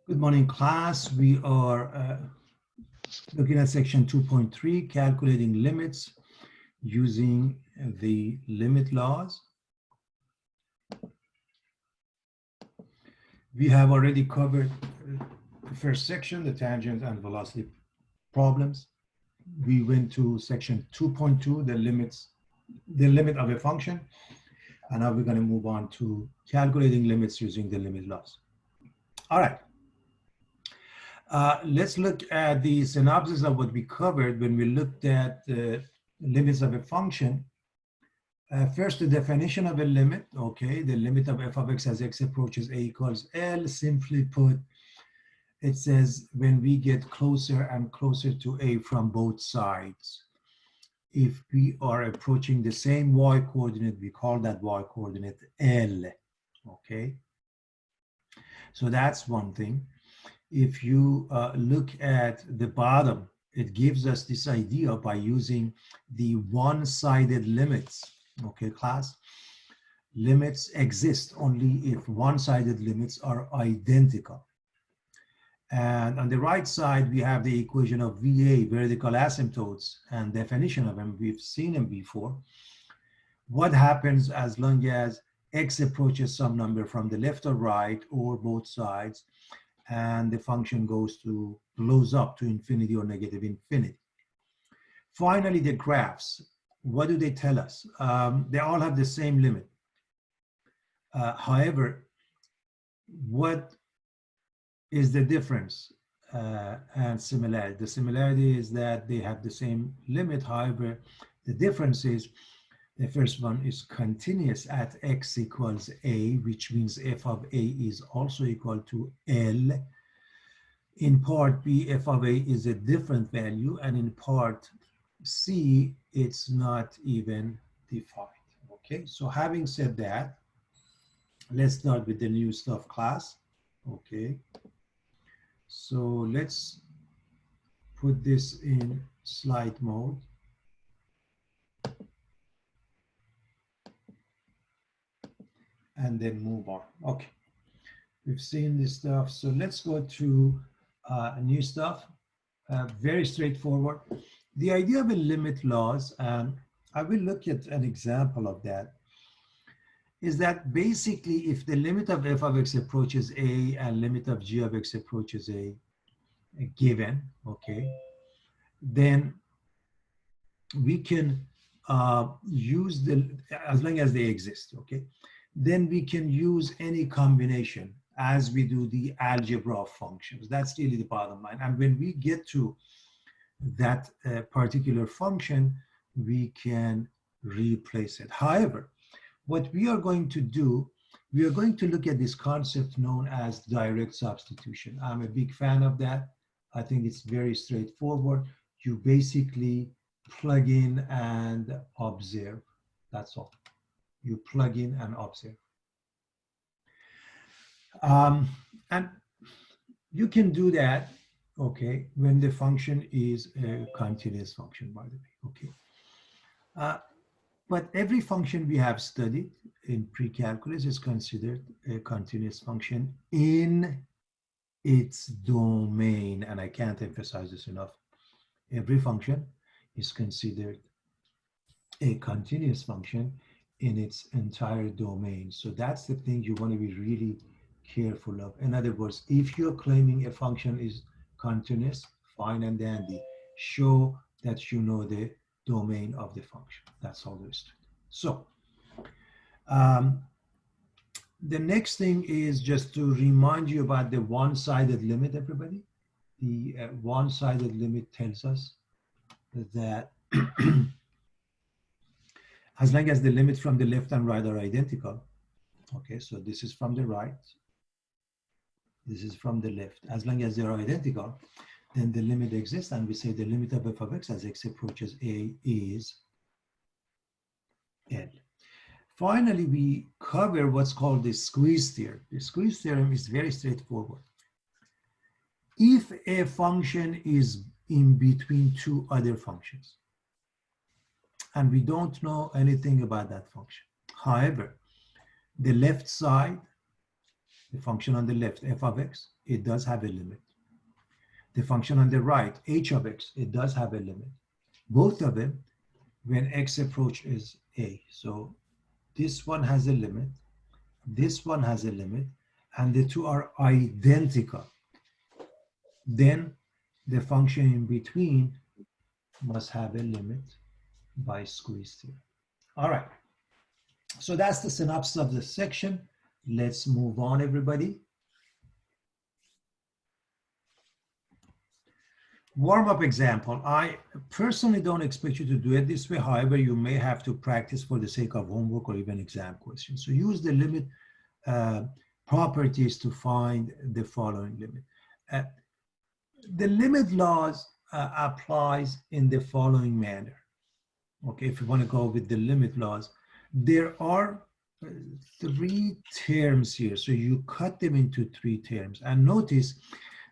Good morning, class. We are looking at section 2.3, calculating limits using the limit laws. We have already covered the first section, the tangent and velocity problems. We went to section 2.2, the limit of a function. And now we're going to move on to calculating limits using the limit laws. All right. Let's look at the synopsis of what we covered when we looked at the limits of a function. First, the definition of a limit, okay, the limit of f of x as x approaches a equals L. Simply put, it says when we get closer and closer to a from both sides, if we are approaching the same y coordinate, we call that y coordinate L, okay? So that's one thing. If you look at the bottom, it gives us this idea by using the one-sided limits, okay, class? Limits exist only if one-sided limits are identical. And on the right side, we have the equation of VA, vertical asymptotes, and definition of them. We've seen them before. What happens as long as x approaches some number from the left or right or both sides, and the function blows up to infinity or negative infinity. Finally, the graphs, what do they tell us? They all have the same limit. However, what is the difference and similarity? The similarity is that they have the same limit. However, the difference is the first one is continuous at x equals a, which means f of a is also equal to L. In part B, f of a is a different value, and in part C, it's not even defined. Okay, so having said that, let's start with the new stuff, class. Okay, so let's put this in slide mode. And then move on. Okay, we've seen this stuff. So let's go to new stuff. Very straightforward. The idea of a limit laws, I will look at an example of that, is that basically if the limit of f of x approaches a and limit of g of x approaches a given, okay, then we can use as long as they exist, okay, then we can use any combination as we do the algebra of functions. That's really the bottom line. And when we get to that particular function, we can replace it. However, what we are going to do, we are going to look at this concept known as direct substitution. I'm a big fan of that. I think it's very straightforward. You basically plug in and observe. That's all. You plug in and observe. And you can do that, okay, when the function is a continuous function, by the way, okay. But every function we have studied in pre-calculus is considered a continuous function in its domain, and I can't emphasize this enough. Every function is considered a continuous function in its entire domain. So that's the thing you want to be really careful of. In other words, if you're claiming a function is continuous, fine and dandy. Show that you know the domain of the function. That's all there is to it. So the next thing is just to remind you about the one-sided limit, everybody. The one-sided limit tells us that as long as the limits from the left and right are identical, okay, so this is from the right, this is from the left. As long as they are identical, then the limit exists, and we say the limit of f of x as x approaches a is L. Finally, we cover what's called the squeeze theorem. The squeeze theorem is very straightforward. If a function is in between two other functions, and we don't know anything about that function. However, the left side, the function on the left, f of x, it does have a limit. The function on the right, h of x, it does have a limit. Both of them when x approaches a. So this one has a limit, this one has a limit, and the two are identical. Then the function in between must have a limit by squeeze theorem. All right. So that's the synopsis of the section. Let's move on, everybody. Warm-up example. I personally don't expect you to do it this way. However, you may have to practice for the sake of homework or even exam questions. So use the limit properties to find the following limit. The limit laws applies in the following manner. Okay, if you want to go with the limit laws, there are three terms here. So you cut them into three terms. And notice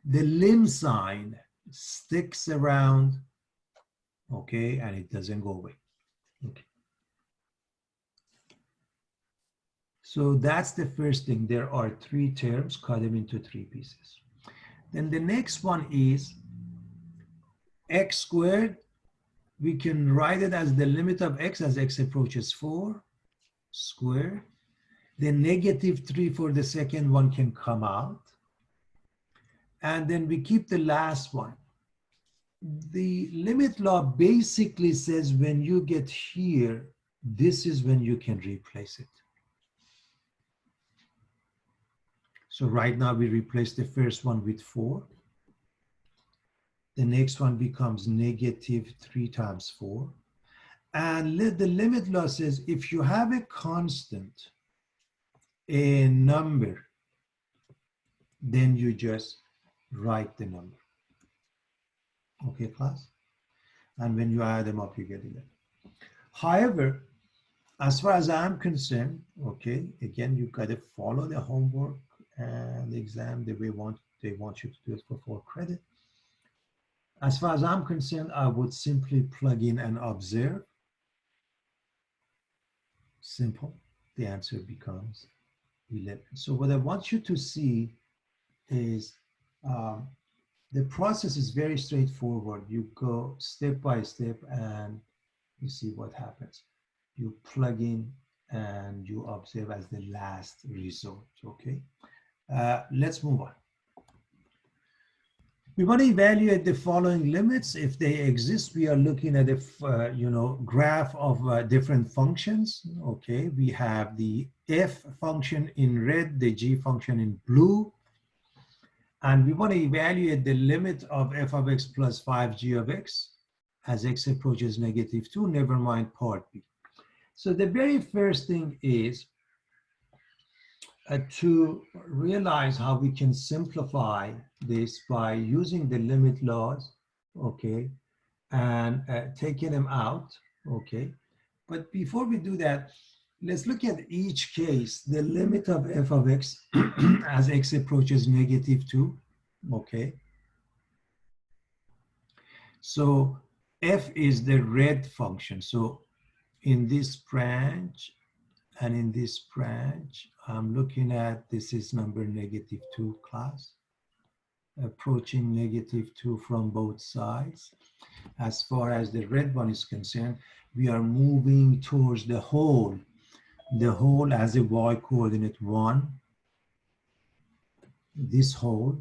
the lim sign sticks around, okay, and it doesn't go away. Okay. So that's the first thing. There are three terms, cut them into three pieces. Then the next one is x squared. We can write it as the limit of x as x approaches 4 squared. The -3 for the second one can come out. And then we keep the last one. The limit law basically says when you get here, this is when you can replace it. So right now we replace the first one with 4. The next one becomes -3 times 4. And the limit law says if you have a constant, a number, then you just write the number. Okay, class? And when you add them up, you get 11. However, as far as I'm concerned, okay, again, you've got to follow the homework and the exam the way they want you to do it for 4 credit. As far as I'm concerned, I would simply plug in and observe. Simple. The answer becomes 11. So what I want you to see is the process is very straightforward. You go step by step and you see what happens. You plug in and you observe as the last result, okay? Let's move on. We want to evaluate the following limits. If they exist, we are looking at a graph of different functions. Okay, we have the f function in red, the g function in blue, and we want to evaluate the limit of f of x plus 5g of x as x approaches -2. Never mind part b. So the very first thing is to realize how we can simplify this by using the limit laws, okay, and taking them out, okay. But before we do that, let's look at each case, the limit of f of x as x approaches -2, okay. So f is the red function. So in this branch and in this branch, I'm looking at, this is number -2 class, approaching -2 from both sides. As far as the red one is concerned, we are moving towards the whole as a y coordinate 1, this whole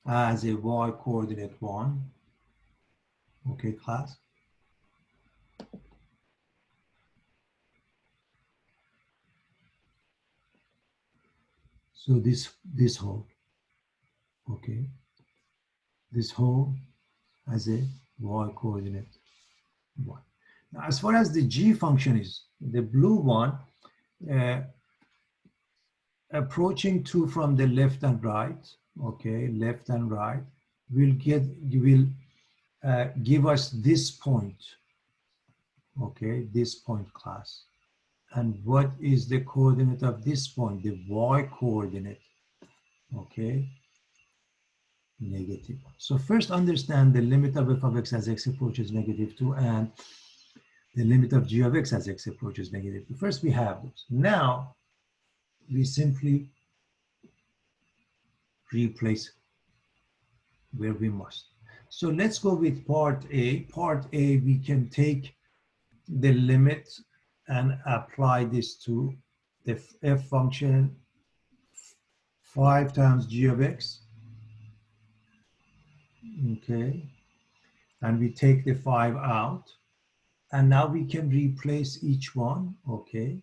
as a y coordinate 1, okay class. So this whole, okay, this whole as a y coordinate 1. Now, as far as the g function is, the blue one, approaching 2 from the left and right, okay, left and right, will give us this point, okay, this point class. And what is the coordinate of this point? The y coordinate, okay, -1. So first understand the limit of f of x as x approaches -2 and the limit of g of x as x approaches -2. First we have those. Now, we simply replace where we must. So let's go with part A. Part A, we can take the limit and apply this to the f function 5 times g of x, okay? And we take the 5 out. And now we can replace each one, okay,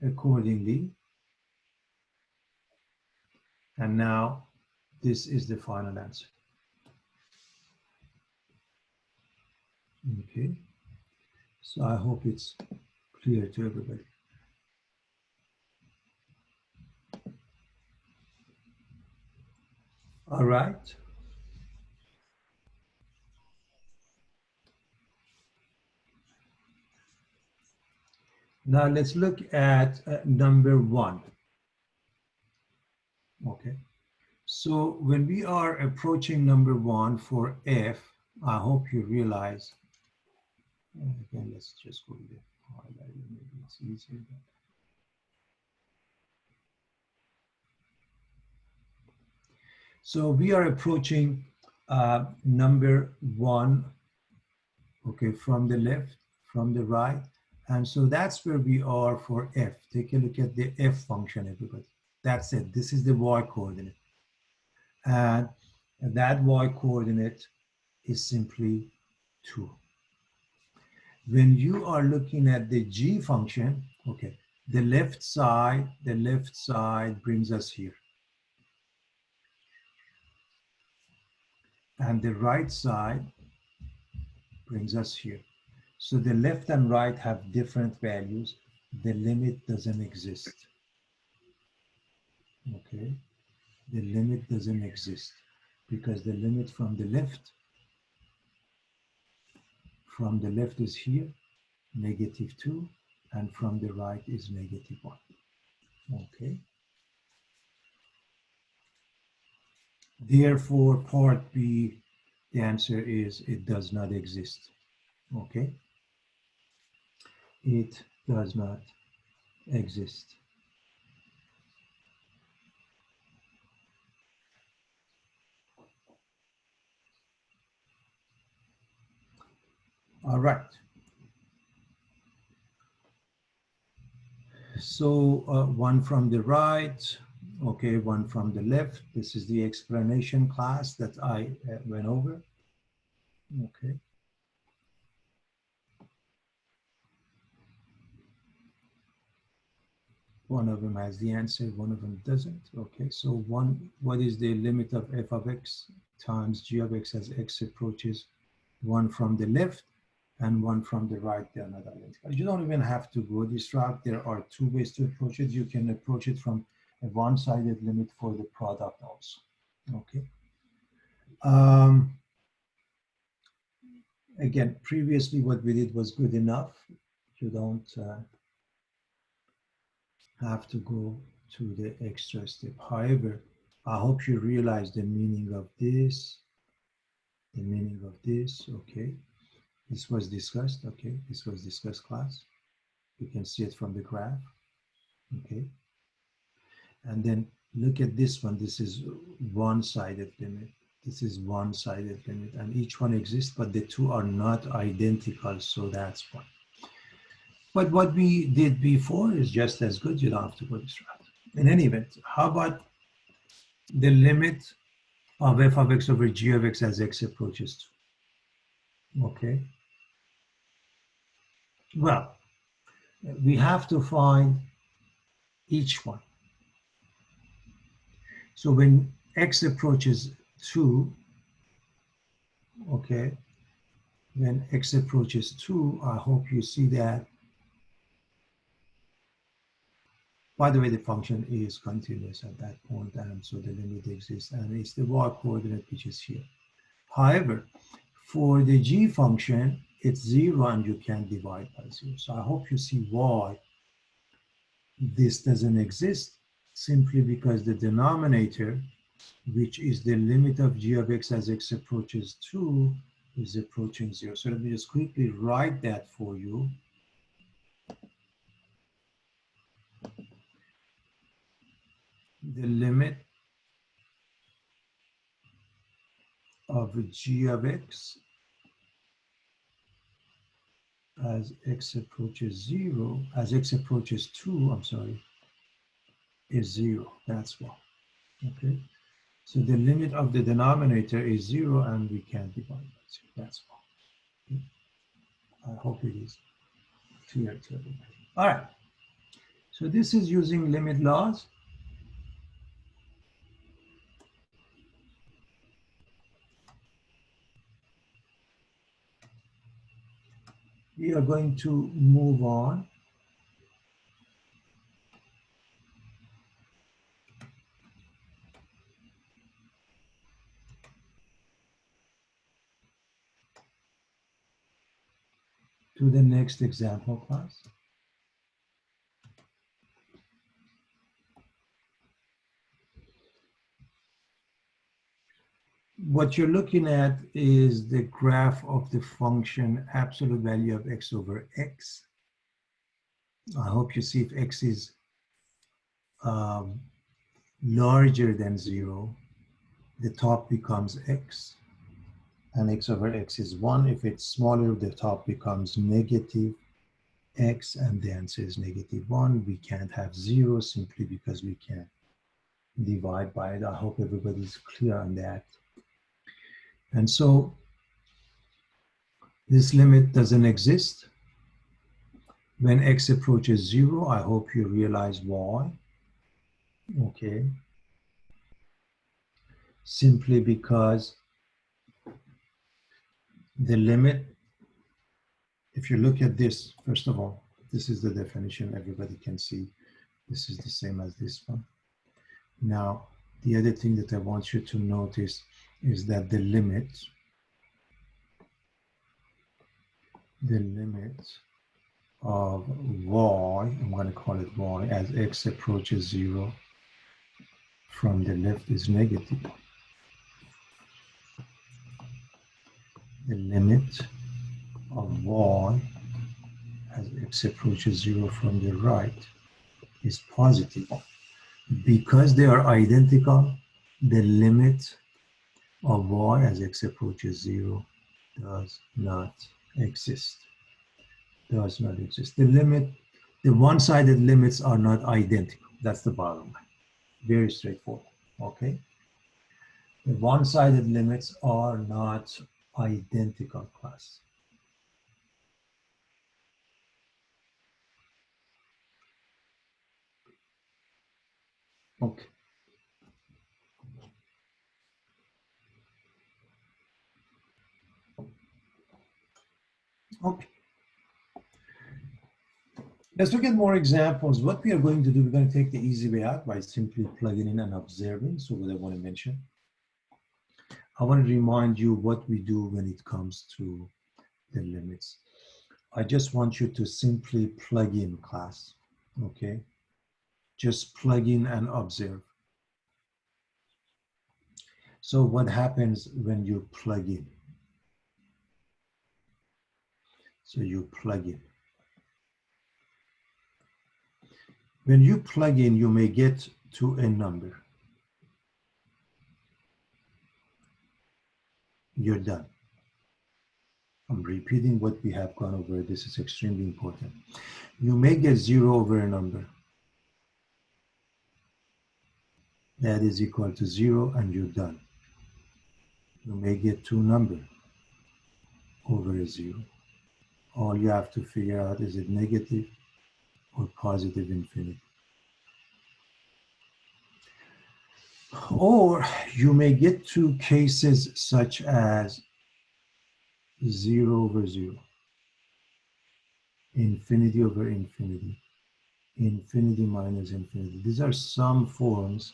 accordingly. And now this is the final answer. Okay, so I hope it's clear to everybody. All right. Now let's look at number 1. Okay, so when we are approaching number 1 for f, I hope you realize, again, let's just go with the highlighter, maybe it's easier. So we are approaching number 1, okay, from the left, from the right. And so that's where we are for f. Take a look at the f function, everybody. That's it. This is the y coordinate. And that y coordinate is simply 2. When you are looking at the g function, okay, the left side brings us here. And the right side brings us here. So the left and right have different values. The limit doesn't exist. Okay, the limit doesn't exist because the limit from the left is here, -2, and from the right is -1. Okay. Therefore, part B, the answer is it does not exist. Okay. It does not exist. All right. So one from the right, okay, one from the left. This is the explanation class that I went over. Okay. One of them has the answer, one of them doesn't. Okay, so what is the limit of f of x times g of x as x approaches? One from the left and one from the right, they are not identical. You don't even have to go this route. There are 2 ways to approach it. You can approach it from a one-sided limit for the product also. Okay. Again, previously what we did was good enough. You don't have to go to the extra step. However, I hope you realize the meaning of this, okay? This was discussed, okay? This was discussed, class. You can see it from the graph, okay? And then look at this one. This is one-sided limit. This is one-sided limit, and each one exists, but the 2 are not identical, so that's why. But what we did before is just as good. You don't have to go this route. In any event, how about the limit of f of x over g of x as x approaches 2? Okay. Well, we have to find each one. So when x approaches 2, okay, when x approaches 2, I hope you see that. By the way, the function is continuous at that point, and so the limit exists, and it's the y coordinate which is here. However, for the g function, it's 0 and you can't divide by 0. So I hope you see why this doesn't exist, simply because the denominator, which is the limit of g of x as x approaches 2, is approaching 0. So let me just quickly write that for you. the limit of g of x as x approaches 0, as x approaches 2, I'm sorry, is 0. That's why. Okay. So the limit of the denominator is 0 and we can't divide by 0. That's why. Okay. I hope it is clear to everybody. All right. So this is using limit laws. We are going to move on to the next example class. What you're looking at is the graph of the function absolute value of x over x. I hope you see if x is larger than 0, the top becomes x, and x over x is 1. If it's smaller, the top becomes negative x, and the answer is negative 1. We can't have 0 simply because we can't divide by it. I hope everybody's clear on that. And so this limit doesn't exist. When x approaches 0, I hope you realize why. Okay. Simply because the limit, if you look at this, first of all, this is the definition everybody can see. This is the same as this one. Now, the other thing that I want you to notice is that the limit of y, I'm going to call it y, as x approaches 0 from the left is negative. The limit of y as x approaches 0 from the right is positive. Because they are identical, the limit of y as x approaches 0 does not exist. Does not exist. The one-sided limits are not identical. That's the bottom line. Very straightforward, okay? The one-sided limits are not identical, class. Okay. Okay. Let's look at more examples. What we are going to do, we're going to take the easy way out by simply plugging in and observing. So what I want to mention, I want to remind you what we do when it comes to the limits. I just want you to simply plug in, class, okay? Just plug in and observe. So what happens when you plug in? So you plug in. When you plug in, you may get to a number. You're done. I'm repeating what we have gone over. This is extremely important. You may get 0 over a number. That is equal to 0 and you're done. You may get 2 numbers over a 0. All you have to figure out is it negative or positive infinity. Or you may get to cases such as 0 over 0, infinity over infinity, infinity minus infinity. These are some forms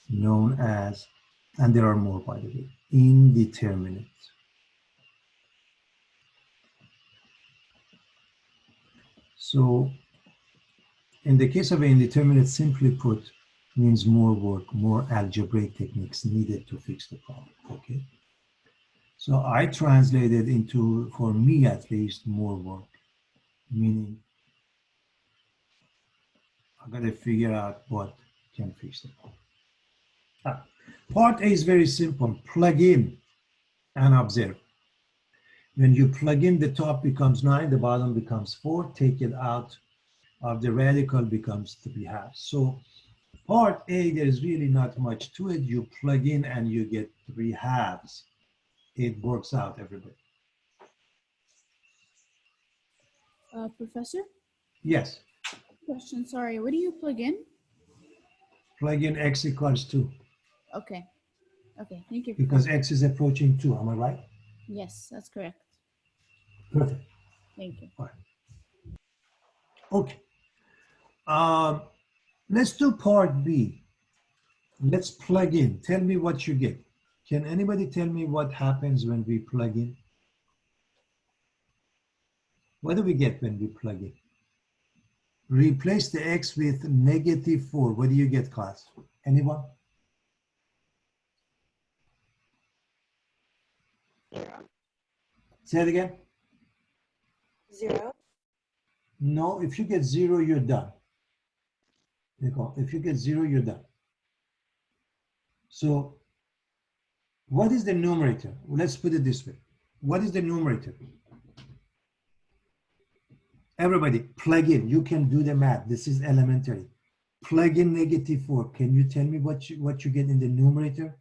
known as, and there are more by the way, indeterminate. So in the case of indeterminate, simply put, means more work, more algebraic techniques needed to fix the problem, okay? So I translated into, for me at least, more work, meaning I got to figure out what can fix it. Part A is very simple. Plug in and observe. When you plug in, the top becomes 9, the bottom becomes 4. Take it out of the radical, becomes 3/2. So part A, there's really not much to it. You plug in and you get 3/2. It works out, everybody. Professor? Yes. Question, sorry. What do you plug in? Plug in x equals 2. Okay. Okay, thank you. Because x is approaching 2, am I right? Yes, that's correct. Perfect. Thank you. All right. Okay. Let's do part B. Let's plug in. Tell me what you get. Can anybody tell me what happens when we plug in? What do we get when we plug in? Replace the x with -4. What do you get, class? Anyone? 0. Say it again. 0. No, if you get 0, you're done. If you get 0, you're done. So what is the numerator? Let's put it this way. What is the numerator? Everybody, plug in. You can do the math. This is elementary. Plug in -4. Can you tell me what you get in the numerator?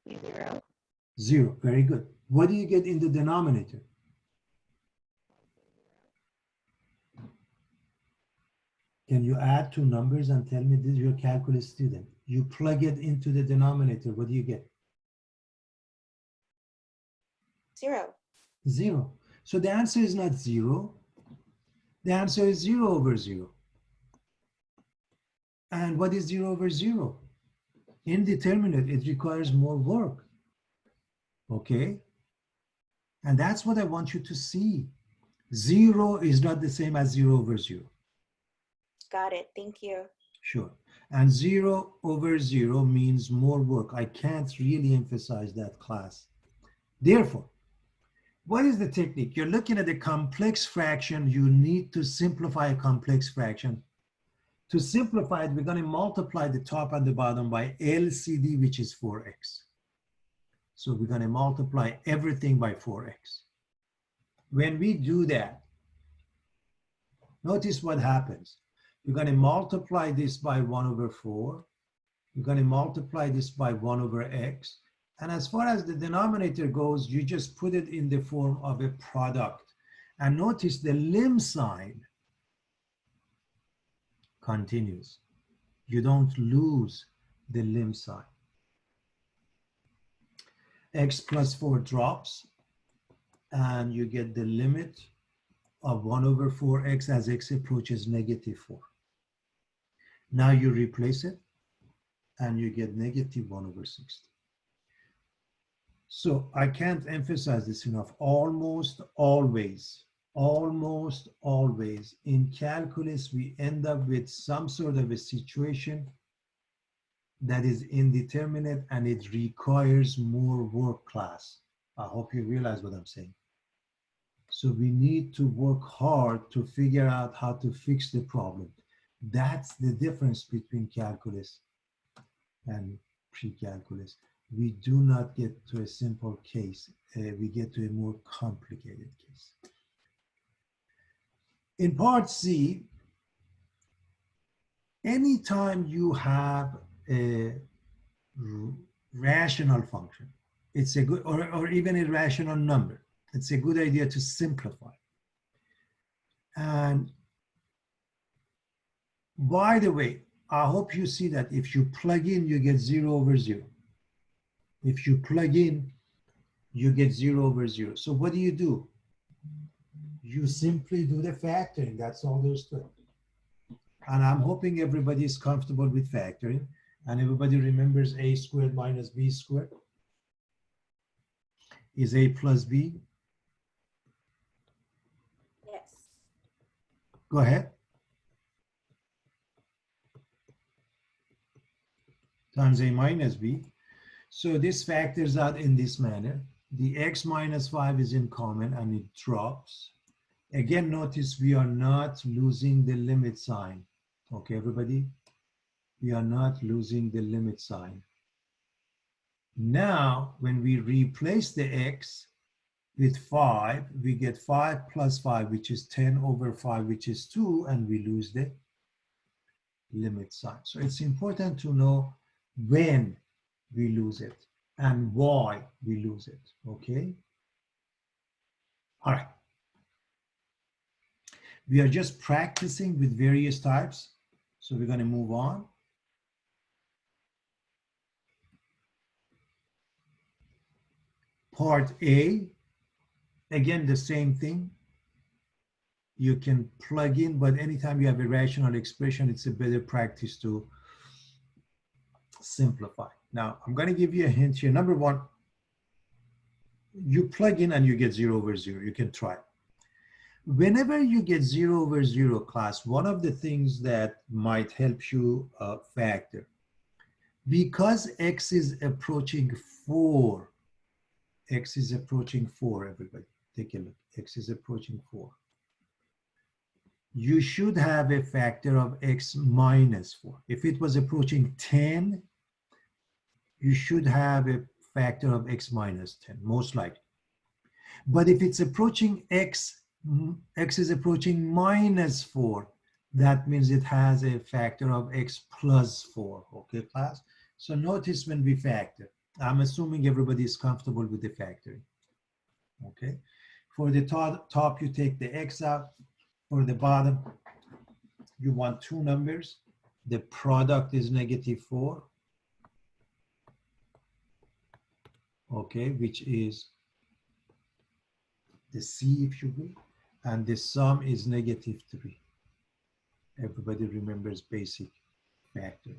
0. 0. Very good. What do you get in the denominator? Can you add two numbers and tell me this? You're a calculus student. You plug it into the denominator. What do you get? 0. 0. So the answer is not 0. The answer is 0/0. And what is 0/0? Indeterminate. It requires more work. Okay? And that's what I want you to see. 0 is not the same as 0/0. Got it. Thank you. Sure. And 0/0 means more work. I can't really emphasize that, class. Therefore, what is the technique? You're looking at a complex fraction. You need to simplify a complex fraction. To simplify it, we're going to multiply the top and the bottom by LCD, which is 4x. So we're going to multiply everything by 4x. When we do that, notice what happens. You're going to multiply this by 1/4. You're going to multiply this by 1/x. And as far as the denominator goes, you just put it in the form of a product. And notice the lim sign continues. You don't lose the lim sign. X plus 4 drops, and you get the limit of 1/4x as x approaches -4. Now you replace it, and you get -1/60. So I can't emphasize this enough. Almost always in calculus, we end up with some sort of a situation that is indeterminate and it requires more work, class. I hope you realize what I'm saying. So we need to work hard to figure out how to fix the problem. That's the difference between calculus and pre-calculus. We do not get to a simple case. We get to a more complicated case. In part C, anytime you have a rational function, it's a good, or even a rational number, it's a good idea to simplify. And by the way, I hope you see that if you plug in, you get 0/0. If you plug in, you get 0/0. So what do? You simply do the factoring. That's all there's to it. And I'm hoping everybody is comfortable with factoring and everybody remembers a squared minus b squared is a plus b. Yes. Go ahead. Times a minus b. So this factors out in this manner. The x minus 5 is in common and it drops. Again, notice we are not losing the limit sign. Okay, everybody? We are not losing the limit sign. Now, when we replace the x with 5, we get 5 plus 5, which is 10 over 5, which is 2, and we lose the limit sign. So it's important to know when we lose it and why we lose it, okay? All right. We are just practicing with various types, so we're going to move on. Part A, again, the same thing. You can plug in, but anytime you have a rational expression, it's a better practice to simplify. Now, I'm going to give you a hint here. Number one, you plug in and you get 0 over 0. You can try. Whenever you get 0 over 0, class, one of the things that might help you factor, because x is approaching 4, x is approaching 4, everybody. Take a look. X is approaching 4. You should have a factor of x minus 4. If it was approaching 10, you should have a factor of x minus 10, most likely. But if it's approaching x is approaching minus 4, that means it has a factor of x plus 4, okay, class? So notice when we factor, I'm assuming everybody is comfortable with the factoring, okay? For the top, you take the x out. For the bottom, you want two numbers. The product is -4, okay, which is the C, if you will, and the sum is -3. Everybody remembers basic factor.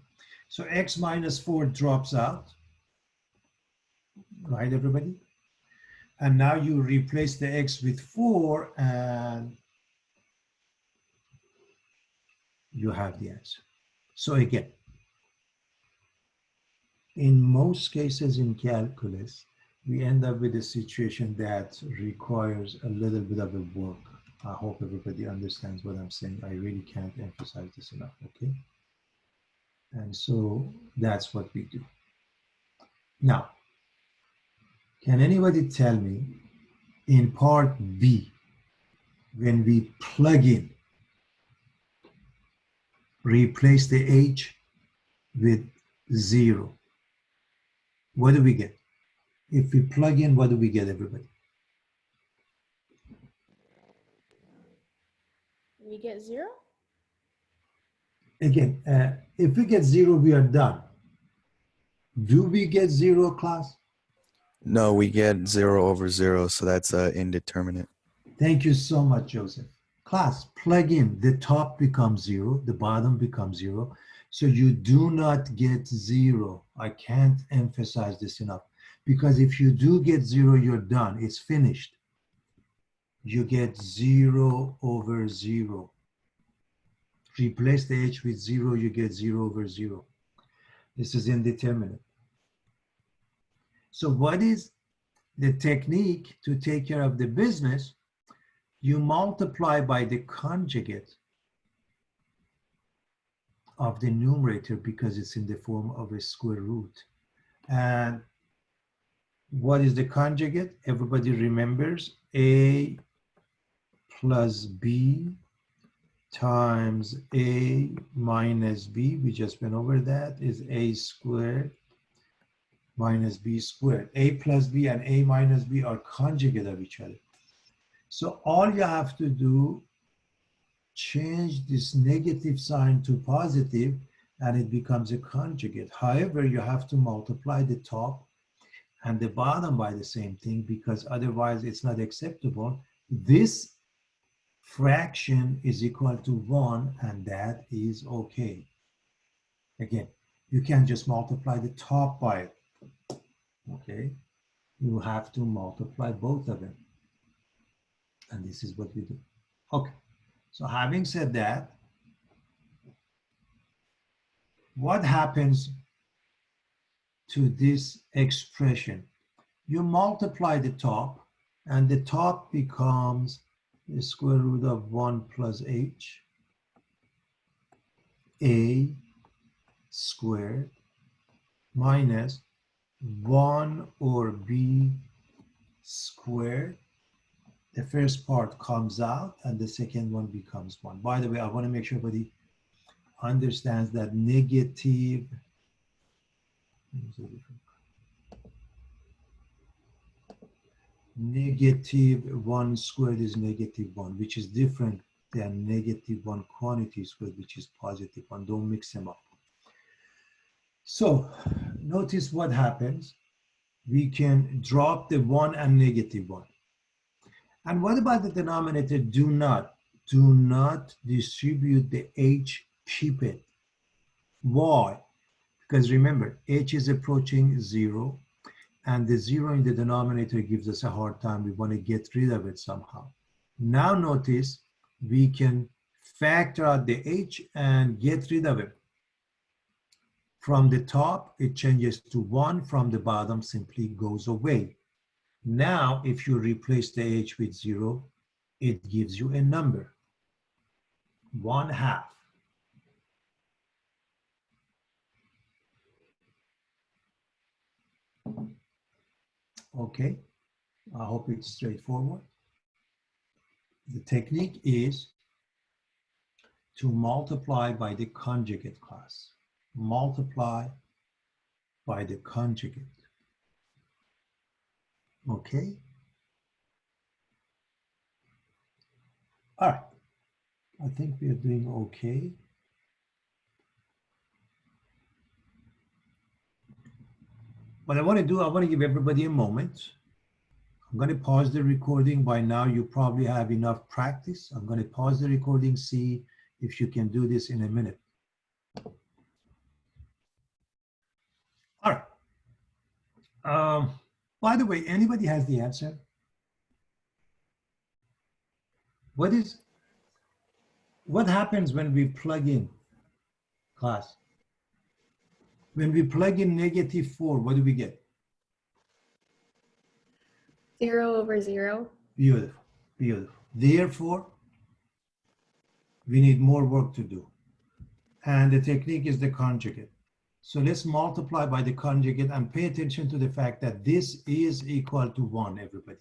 So x minus 4 drops out, right, everybody? And now you replace the x with 4, and you have the answer. So again, in most cases in calculus, we end up with a situation that requires a little bit of a work. I hope everybody understands what I'm saying. I really can't emphasize this enough, okay? And so that's what we do. Now, can anybody tell me in part B, when we plug in, replace the h with 0, what do we get? If we plug in, what do we get, everybody? We get 0? Again, if we get 0, we are done. Do we get 0, class? No, we get 0 over 0, so that's indeterminate. Thank you so much, Joseph. Class, plug in. The top becomes 0, the bottom becomes 0. So you do not get 0. I can't emphasize this enough. Because if you do get 0, you're done. It's finished. You get 0 over 0. Replace the h with 0, you get 0 over 0. This is indeterminate. So what is the technique to take care of the business? You multiply by the conjugate of the numerator because it's in the form of a square root. And what is the conjugate? Everybody remembers a plus b times a minus b. We just went over that, is a squared minus b squared. A plus b and a minus b are conjugate of each other. So all you have to do, change this negative sign to positive, and it becomes a conjugate. However, you have to multiply the top and the bottom by the same thing, because otherwise it's not acceptable. This fraction is equal to 1, and that is okay. Again, you can't just multiply the top by it, okay? You have to multiply both of them. And this is what we do. Okay, so having said that, what happens to this expression? You multiply the top, and the top becomes the square root of 1 plus h, a squared minus 1 over b squared. The first part comes out and the second one becomes 1. By the way, I want to make sure everybody understands that negative negative 1 squared is negative 1, which is different than negative 1 quantity squared, which is positive 1. Don't mix them up. So notice what happens. We can drop the 1 and negative 1. And what about the denominator? Do not distribute the h, keep it. Why? Because remember, h is approaching 0, and the 0 in the denominator gives us a hard time. We want to get rid of it somehow. Now notice we can factor out the h and get rid of it. From the top, it changes to 1. From the bottom, simply goes away. Now, if you replace the h with 0, it gives you a number, 1/2. Okay, I hope it's straightforward. The technique is to multiply by the conjugate class. Multiply by the conjugate. Okay. All right. I think we are doing okay. What I want to do, I want to give everybody a moment. I'm going to pause the recording. By now, you probably have enough practice. I'm going to pause the recording, see if you can do this in a minute. All right. By the way, anybody has the answer? What happens when we plug in, class? When we plug in -4, what do we get? 0/0. Beautiful, beautiful. Therefore, we need more work to do. And the technique is the conjugate. So let's multiply by the conjugate and pay attention to the fact that this is equal to 1, everybody.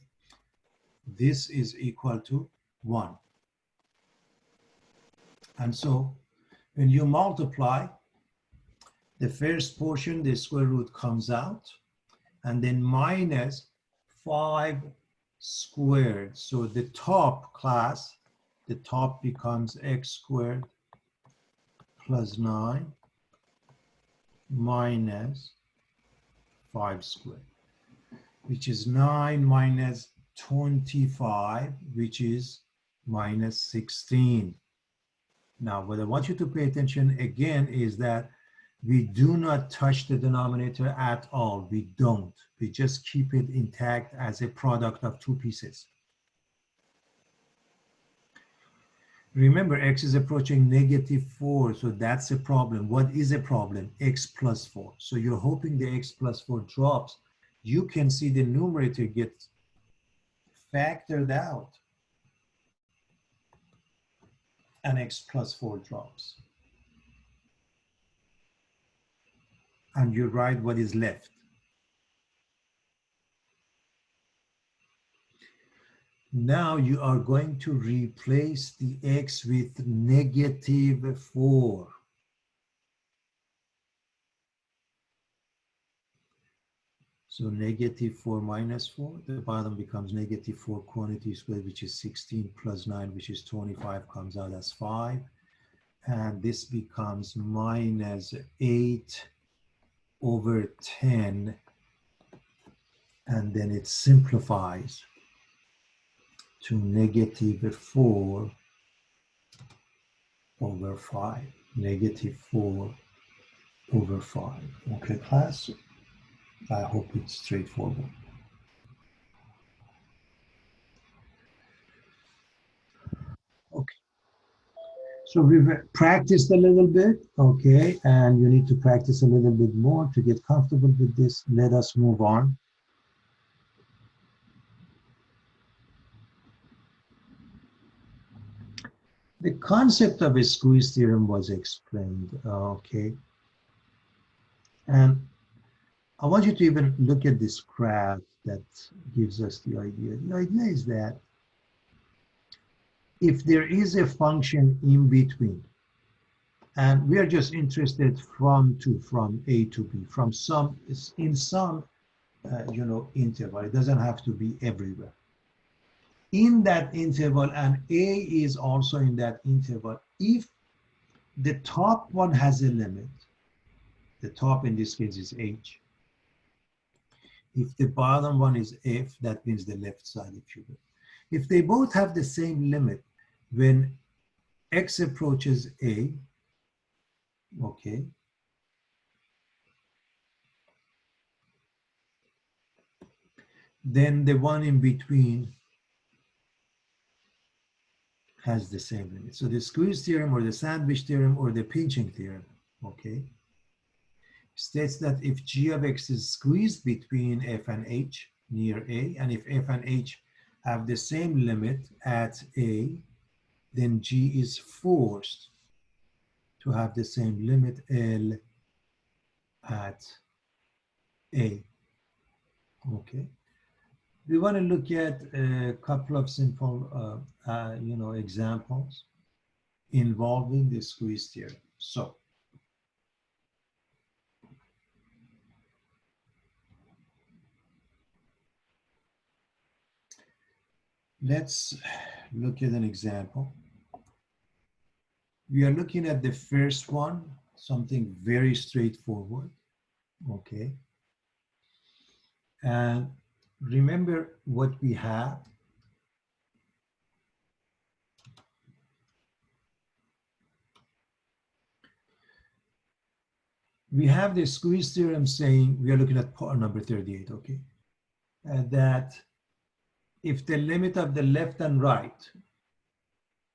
This is equal to 1. And so when you multiply, the first portion, the square root comes out, and then minus 5 squared. So the top class, the top becomes x squared plus 9 minus 5 squared, which is 9 minus 25, which is minus 16. Now, what I want you to pay attention again is that we do not touch the denominator at all. We don't. We just keep it intact as a product of two pieces. Remember, x is approaching -4, so that's a problem. What is a problem? X plus 4. So you're hoping the x plus 4 drops. You can see the numerator gets factored out, and x plus 4 drops. And you write what is left. Now you are going to replace the x with -4. So -4 minus 4, the bottom becomes -4 quantity squared, which is 16 plus 9, which is 25, comes out as 5. And this becomes minus 8 over 10. And then it simplifies to -4 over 5. -4 over 5. Okay, class? I hope it's straightforward. Okay. So we've practiced a little bit, okay, and you need to practice a little bit more to get comfortable with this. Let us move on. The concept of a squeeze theorem was explained, okay? And I want you to even look at this graph that gives us the idea. The idea is that if there is a function in between, and we are just interested from A to B, from some, in some, interval. It doesn't have to be everywhere. In that interval, and A is also in that interval, if the top one has a limit, the top in this case is H. If the bottom one is F, that means the left side, if you will. If they both have the same limit, when X approaches A, okay, then the one in between has the same limit. So the squeeze theorem or the sandwich theorem or the pinching theorem, okay, states that if g of x is squeezed between f and h near a, and if f and h have the same limit at a, then g is forced to have the same limit L at a, okay. We want to look at a couple of simple, examples involving the squeeze theorem. So, let's look at an example. We are looking at the first one, something very straightforward, okay? And remember what we have. We have the squeeze theorem saying, we are looking at part number 38, okay? That if the limit of the left and right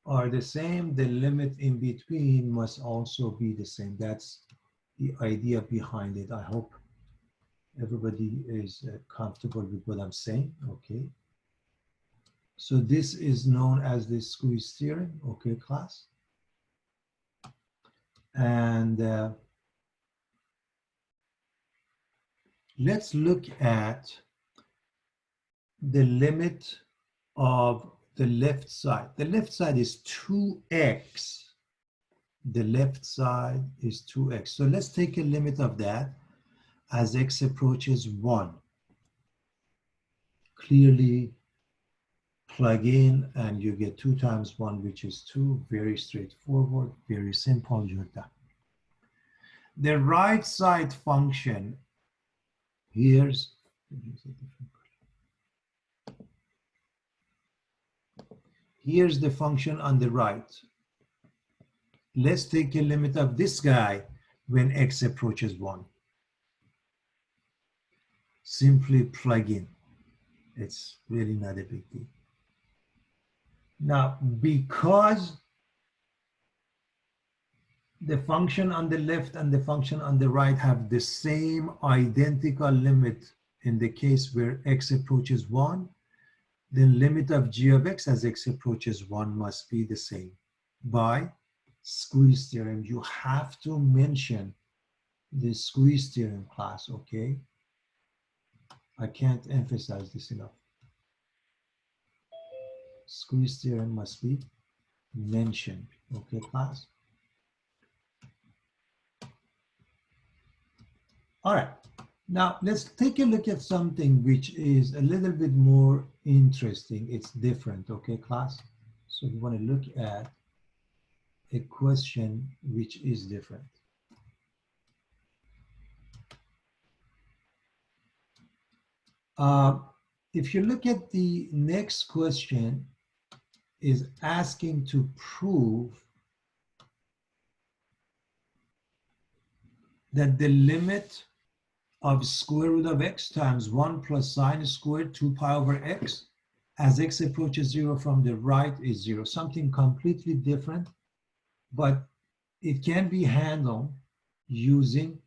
are the same, the limit in between must also be the same. That's the idea behind it. I hope everybody is comfortable with what I'm saying, okay? So this is known as the squeeze theorem, okay, class? And let's look at the limit of the left side. The left side is 2x. The left side is 2x. So let's take a limit of that as x approaches 1. Clearly plug in and you get 2 times 1, which is 2. Very straightforward, very simple, you're done. The right side function, here's the function on the right. Let's take a limit of this guy when x approaches 1. Simply plug in. It's really not a big deal. Now, because the function on the left and the function on the right have the same identical limit in the case where x approaches 1, the limit of g of x as x approaches 1 must be the same. By squeeze theorem, you have to mention the squeeze theorem, class, okay? I can't emphasize this enough. Squeeze theorem must be mentioned, okay, class? All right, now let's take a look at something which is a little bit more interesting. It's different, okay, class? So we want to look at a question which is different. If you look at the next question, is asking to prove that the limit of square root of x times 1 plus sine squared 2 pi over x as x approaches 0 from the right is 0. Something completely different, but it can be handled using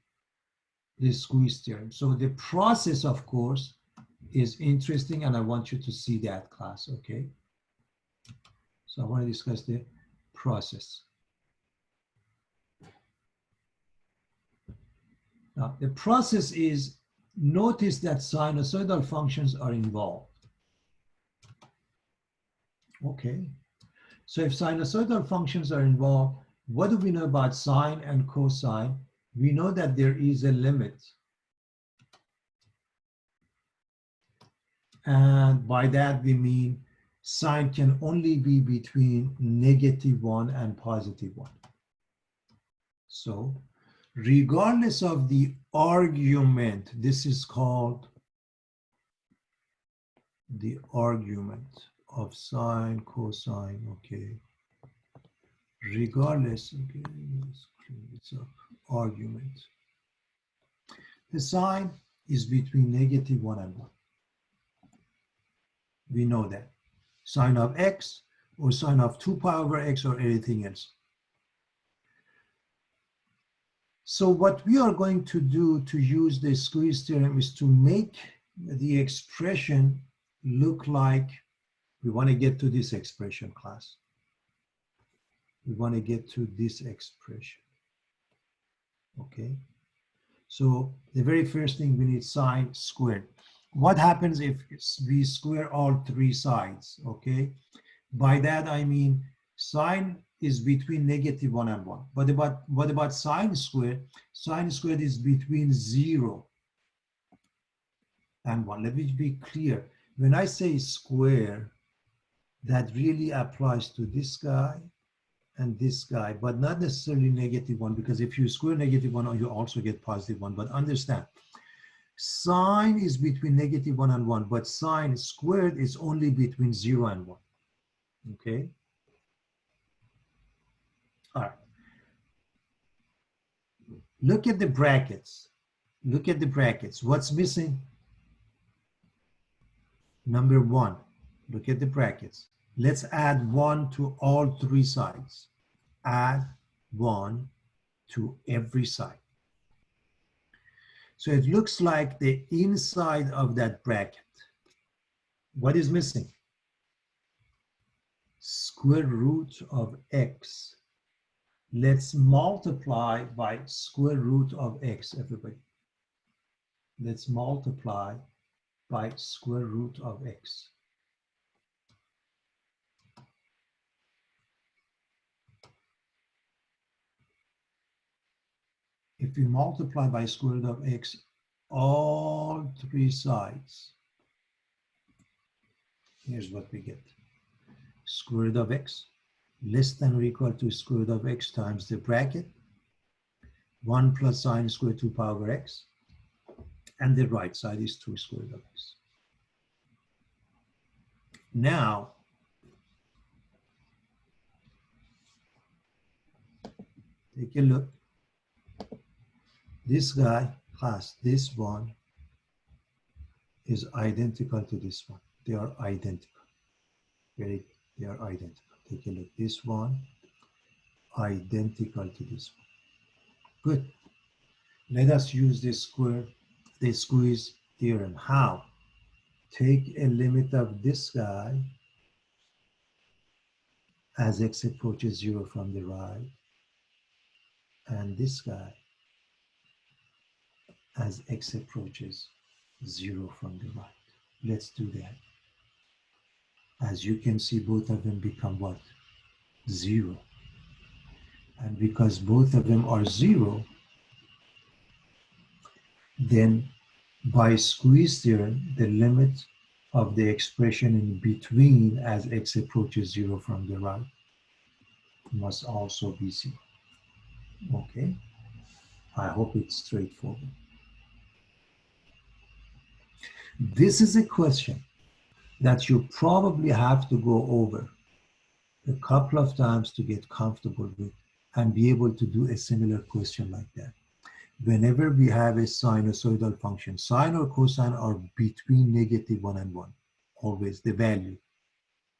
the squeeze theorem. So the process, of course, is interesting, and I want you to see that, class, okay? So I want to discuss the process. Now, the process is, notice that sinusoidal functions are involved. Okay, so if sinusoidal functions are involved, what do we know about sine and cosine? We know that there is a limit. And by that we mean sine can only be between -1 and +1. So regardless of the argument, this is called the argument of sine, cosine, okay. Regardless, okay, let's clean this up. Argument. The sine is between -1 and 1. We know that. Sine of x or sine of 2 pi over x or anything else. So what we are going to do to use the squeeze theorem is to make the expression look like, we want to get to this expression, class. We want to get to this expression. Okay. So the very first thing, we need sine squared. What happens if we square all three sides? Okay. By that I mean sine is between -1 and 1. But what about sine squared? Sine squared is between 0 and 1. Let me be clear. When I say square, that really applies to this guy and this guy, but not necessarily -1, because if you square -1, you also get +1. But understand, sine is between -1 and 1, but sine squared is only between 0 and 1. Okay? All right. Look at the brackets. Look at the brackets. What's missing? Number 1. Look at the brackets. Let's add 1 to all three sides. Add 1 to every side. So it looks like the inside of that bracket. What is missing? Square root of x. Let's multiply by square root of x, everybody. Let's multiply by square root of x. If we multiply by square root of x, all three sides, here's what we get. Square root of x less than or equal to square root of x times the bracket, 1 plus sine squared 2 pi over x, and the right side is 2 square root of x. Now, take a look. This guy, class, this one is identical to this one. They are identical. They are identical. Take a look. This one, identical to this one. Good. Let us use the squeeze theorem. How? Take a limit of this guy as x approaches 0 from the right, and this guy as x approaches 0 from the right. Let's do that. As you can see, both of them become what? 0. And because both of them are 0, then by squeeze theorem, the limit of the expression in between as x approaches 0 from the right must also be 0. Okay? I hope it's straightforward. This is a question that you probably have to go over a couple of times to get comfortable with and be able to do a similar question like that. Whenever we have a sinusoidal function, sine or cosine are between -1 and 1. Always the value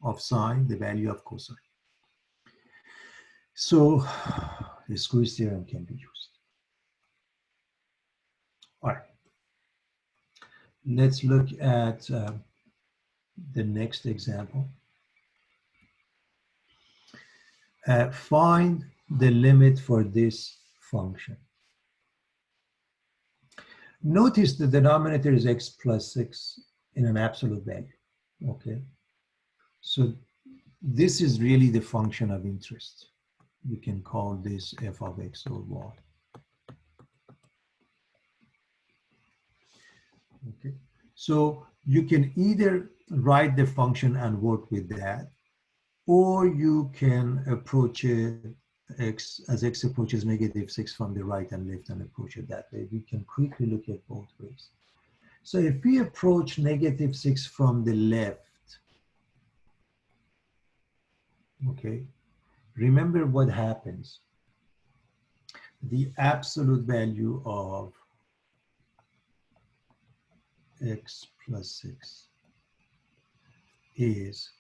of sine, the value of cosine. So the squeeze theorem can be used. All right. Let's look at the next example. find the limit for this function. Notice the denominator is x plus 6 in an absolute value, okay? So this is really the function of interest. We can call this f of x or y. Okay, so you can either write the function and work with that, or you can approach it as x approaches -6 from the right and left and approach it that way. We can quickly look at both ways. So if we approach -6 from the left, okay, remember what happens. The absolute value of x plus 6 is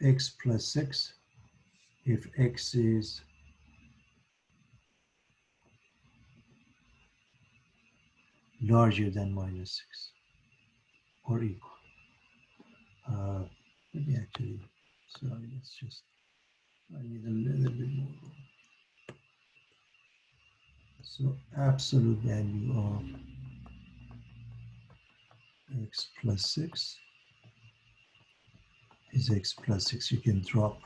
x plus 6 if x is larger than -6 or equal. Let me actually, sorry, let's just, I need a little bit more room. So absolute value of x plus 6 is x plus 6. You can drop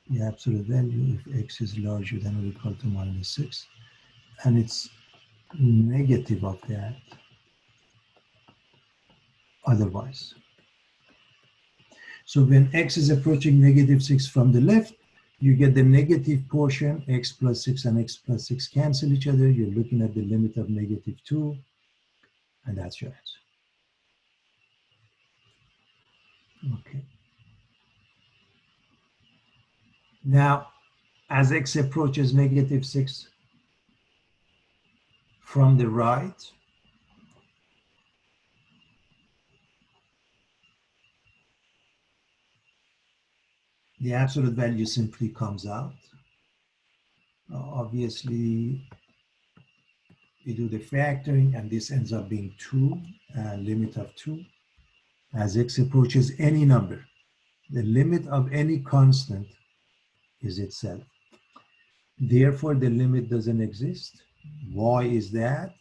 the absolute value if x is larger than or equal to -6, and it's negative of that otherwise. So when x is approaching -6 from the left, you get the negative portion, x plus 6 and x plus 6 cancel each other. You're looking at the limit of -2, and that's your answer. Okay. Now, as x approaches -6 from the right, the absolute value simply comes out. Obviously, we do the factoring, and this ends up being 2, limit of 2. As x approaches any number, the limit of any constant is itself. Therefore, the limit doesn't exist. Why is that?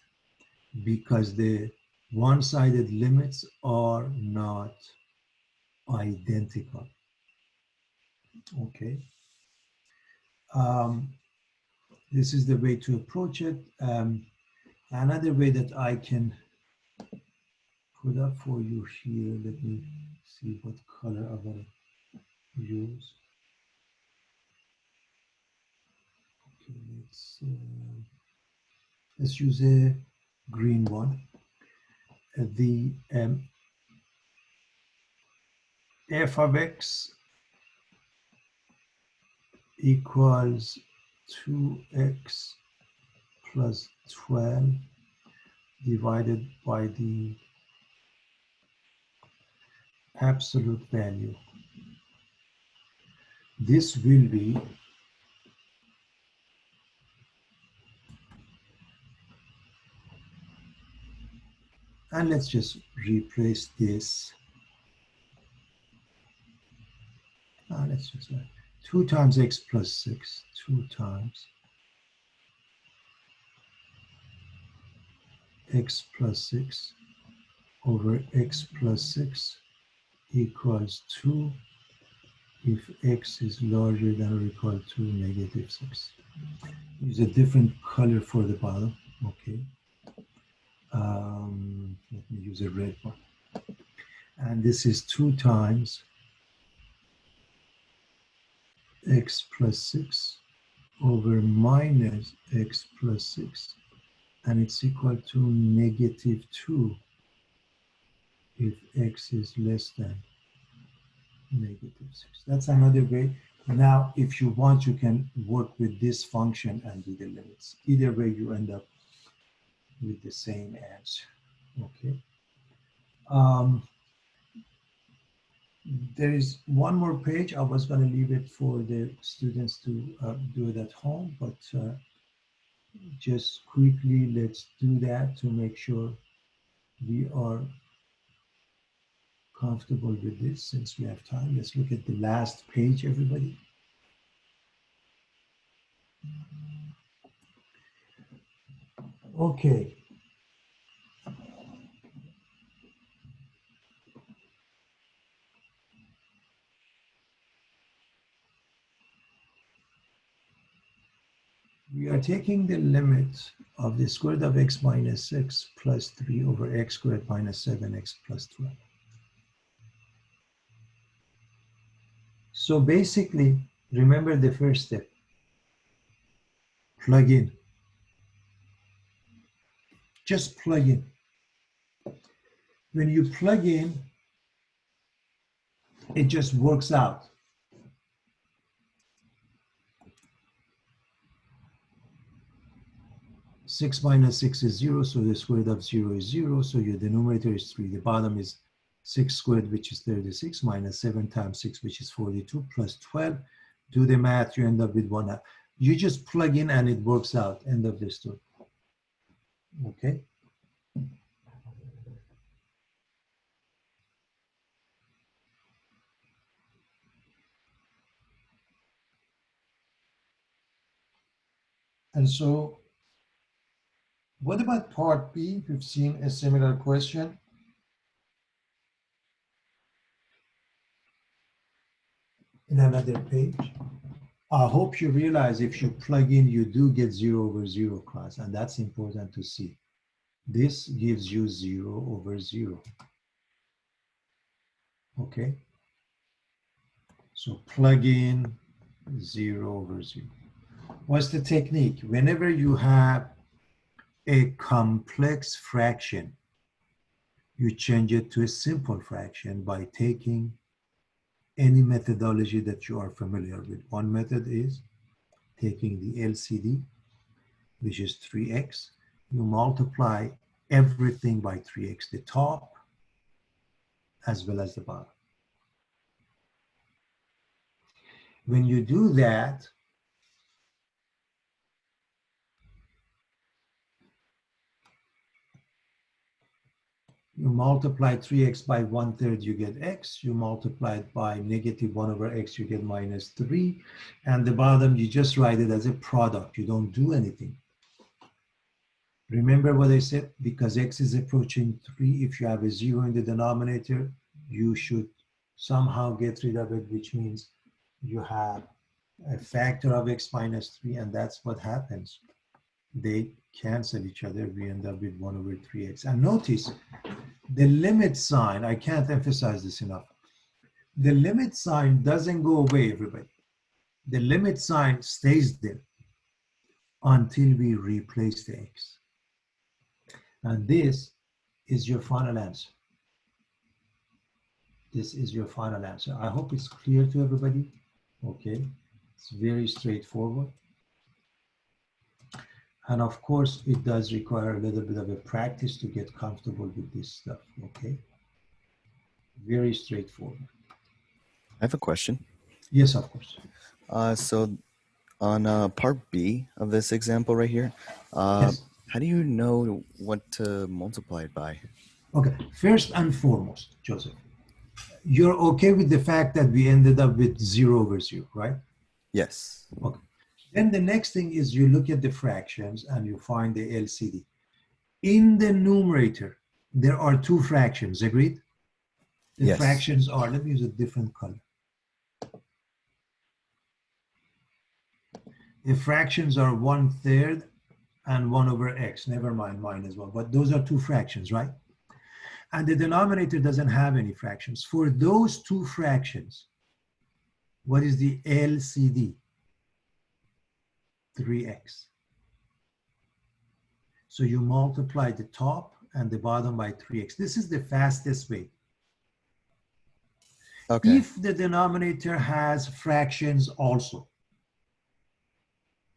Because the one-sided limits are not identical. Okay. This is the way to approach it. Another way that I can put up for you here, let me see what color I'm going to use. Okay, let's use a green one. The f of x equals 2x plus 12 divided by the absolute value. This will be and let's just replace this. Let's just 2 times x plus 6, 2 times x plus 6 over x plus 6 equals 2 if x is larger than or equal to -6. Use a different color for the bottom, okay. Let me use a red one. And this is 2 times x plus 6 over minus x plus 6, and it's equal to -2 if x is less than -6. That's another way. Now, if you want, you can work with this function and do the limits. Either way, you end up with the same answer, okay? There is one more page. I was going to leave it for the students to do it at home, but Just quickly, let's do that to make sure we are comfortable with this since we have time. Let's look at the last page, everybody. Okay. We are taking the limit of the square root of x minus 6 plus 3 over x squared minus 7x plus 12. So basically, remember the first step. Plug in. Just plug in. When you plug in, it just works out. Six minus 6 is 0, so the square root of 0 is 0, so your denominator is 3. The bottom is 6 squared, which is 36, minus 7 times 6, which is 42, plus 12. Do the math, you end up with 1 half. You just plug in and it works out. End of the story. Okay? And so, what about part B? We've seen a similar question. In another page. I hope you realize if you plug in, you do get 0 over 0 class, and that's important to see. This gives you 0 over 0. Okay? So plug in 0 over 0. What's the technique? Whenever you have a complex fraction, you change it to a simple fraction by taking any methodology that you are familiar with. One method is taking the LCD, which is 3x. You multiply everything by 3x, the top as well as the bottom. When you do that, you multiply 3x by 1/3, you get x. You multiply it by negative 1 over x, you get minus 3. And the bottom, you just write it as a product. You don't do anything. Remember what I said? Because x is approaching 3, if you have a 0 in the denominator, you should somehow get rid of it, which means you have a factor of x minus 3, and that's what happens. They cancel each other. We end up with 1 over 3x. And notice, the limit sign, I can't emphasize this enough. The limit sign doesn't go away, everybody. The limit sign stays there until we replace the x. And this is your final answer. This is your final answer. I hope it's clear to everybody. Okay, it's very straightforward. And of course, it does require a little bit of a practice to get comfortable with this stuff, okay? Very straightforward. I have a question. Yes, of course. So on part B of this example right here, Yes. how do you know what to multiply it by? Okay, first and foremost, Joseph, you're okay with the fact that we ended up with 0 over 0, right? Yes. Okay. Then the next thing is you look at the fractions and you find the LCD. In the numerator, there are 2 fractions, agreed? The Yes. fractions are, let me use a different color. The fractions are 1/3 and 1 over x. Never mind mine as well, but those are 2 fractions, right? And the denominator doesn't have any fractions. For those 2 fractions, what is the LCD? 3x. So you multiply the top and the bottom by 3x. This is the fastest way. Okay. If the denominator has fractions also,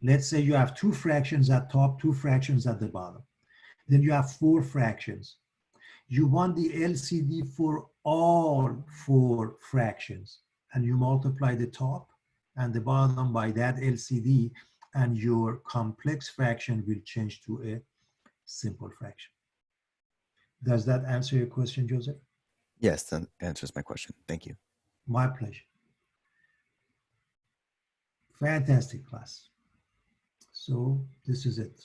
let's say you have 2 fractions at top, 2 fractions at the bottom. Then you have 4 fractions. You want the LCD for all 4 fractions, and you multiply the top and the bottom by that LCD, and your complex fraction will change to a simple fraction. Does that answer your question, Joseph? Yes, that answers my question. Thank you. My pleasure. Fantastic class. So this is it.